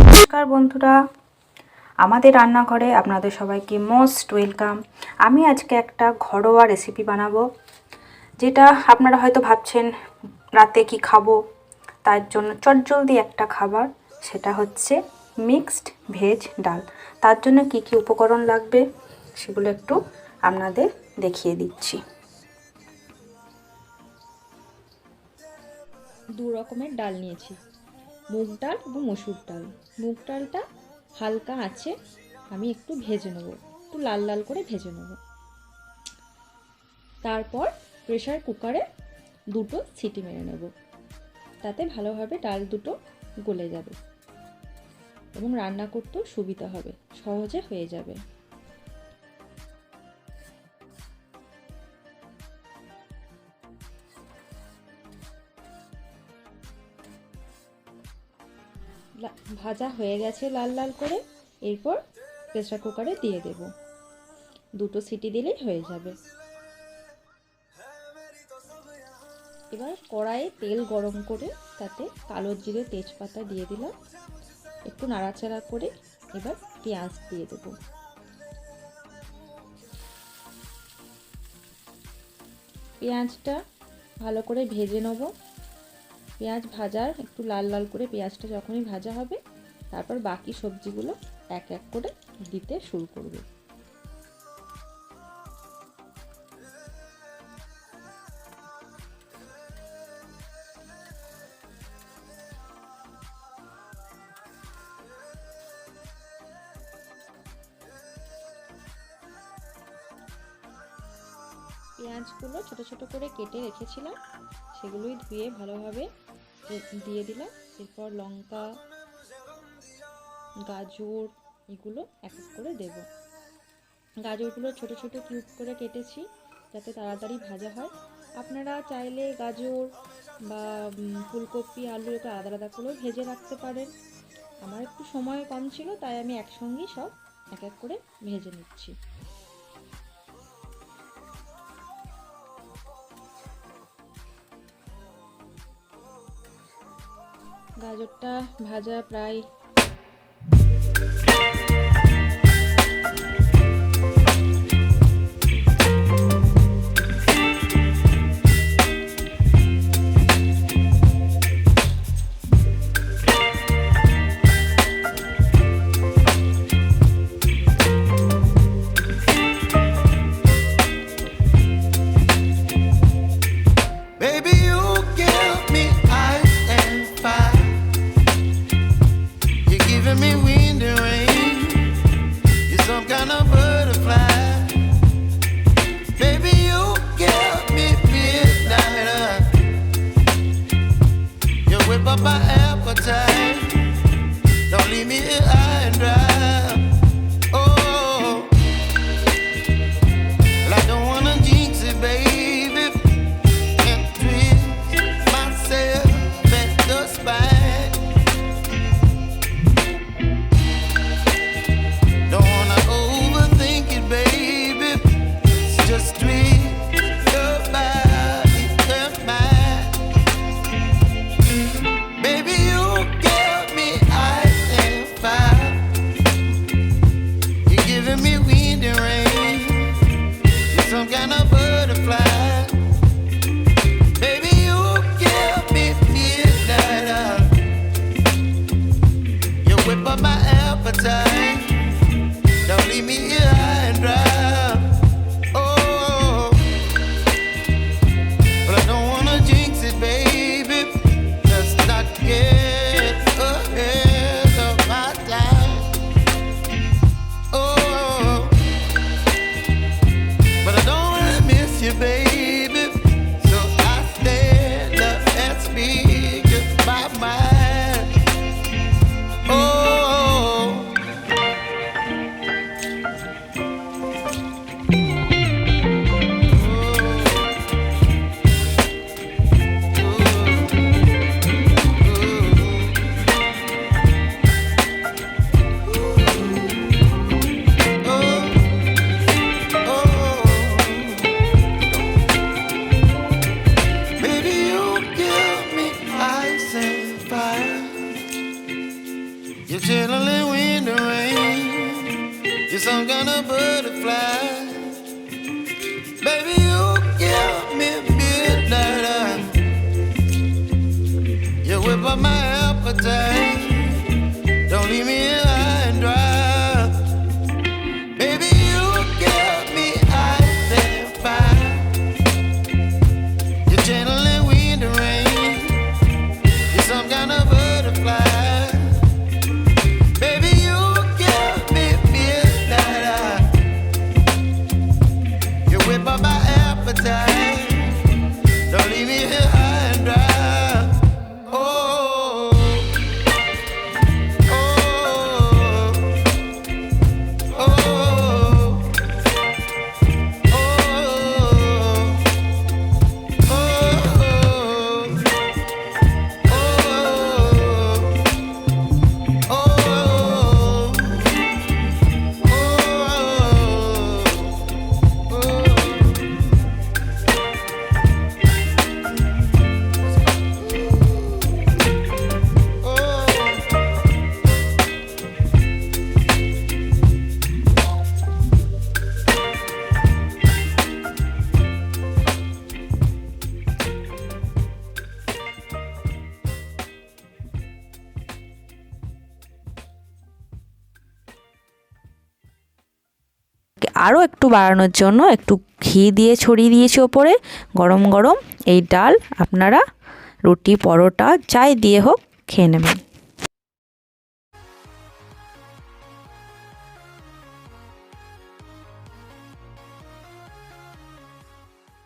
নমস্কার বন্ধুরা, আমাদের রান্নাঘরে আপনাদের সবাইকে মোস্ট ওয়েলকাম। আমি আজকে একটা ঘরোয়া রেসিপি বানাবো, যেটা আপনারা হয়তো ভাবছেন রাতে কি খাবো, তার জন্য চটজলদি একটা খাবার, সেটা হচ্ছে মিক্সড ভেজ ডাল। তার জন্য কি কি উপকরণ লাগবে সেগুলো একটু আপনাদের দেখিয়ে দিচ্ছি। দু রকমের ডাল নিয়েছি, মুগ ডাল এবং মসুর ডাল। মুগ ডালটা হালকা আছে আমি একটু ভেজে নেব, একটু লাল লাল করে ভেজে নেব। তারপর প্রেসার কুকারে দুটো সিটি মেরে নেব, তাতে ভালোভাবে ডাল দুটো গলে যাবে এবং রান্না করতেও সুবিধা হবে, সহজে হয়ে যাবে। ভাজা হয়ে গেছে লাল লাল করে, এরপর প্রেসার কুকারে দিয়ে দেব, দুটো সিটি দিলেই হয়ে যাবে। এবার কড়াইয়ে তেল গরম করে তাতে কালো জিরে তেজপাতা দিয়ে দিলাম, একটু নাড়াচাড়া করে এবার পেঁয়াজ দিয়ে দেব। পেঁয়াজটা ভালো করে ভেজে নেব। পেঁয়াজ ভাজার একটু লাল লাল করে পেঁয়াজটা যখনই ভাজা হবে, তারপর বাকি সবজিগুলো এক এক করে দিতে শুরু করবে। পেঁয়াজগুলো ছোট ছোট করে কেটে রেখেছিলাম, সেগুলোই ধুয়ে ভালোভাবে দিয়ে দিলাম। এরপর লঙ্কা, গাজর এগুলো এক এক করে দেব। গাজরগুলো ছোট ছোট কিউব করে কেটেছি যাতে তাড়াতাড়ি ভাজা হয়। আপনারা চাইলে গাজর বা ফুলকপি, আলু এটা আলাদা আলাদা করেও ভেজে রাখতে পারেন। আমার একটু সময় কম ছিল, তাই আমি একসঙ্গেই সব এক এক করে ভেজে নিচ্ছি। গাজরটা ভাজা প্রায় my appetite. Don't leave me here high and dry. Oh, well, I don't wanna jinx it, baby, and twist myself at the spine. Don't wanna overthink it, baby. It's just twist your body and mine. Baby, you give me ice and fire. chilling wind and rain. You're some kind of butterfly. Baby, you give me midnight. You whip up my appetite. Don't leave me here high and dry. Baby, you give me ice and fire. You're channeling wind and rain. You're some kind of butterfly. Baby, you give me midnight. You whip up my appetite. Don't leave me here high and dry. Oh, oh, oh, oh, আরও একটু বাড়ানোর জন্য একটু ঘি দিয়ে ছড়িয়ে দিয়েছি ওপরে। গরম গরম এই ডাল আপনারা রুটি পরোটা যাই দিয়ে হোক খেয়ে নেবেন।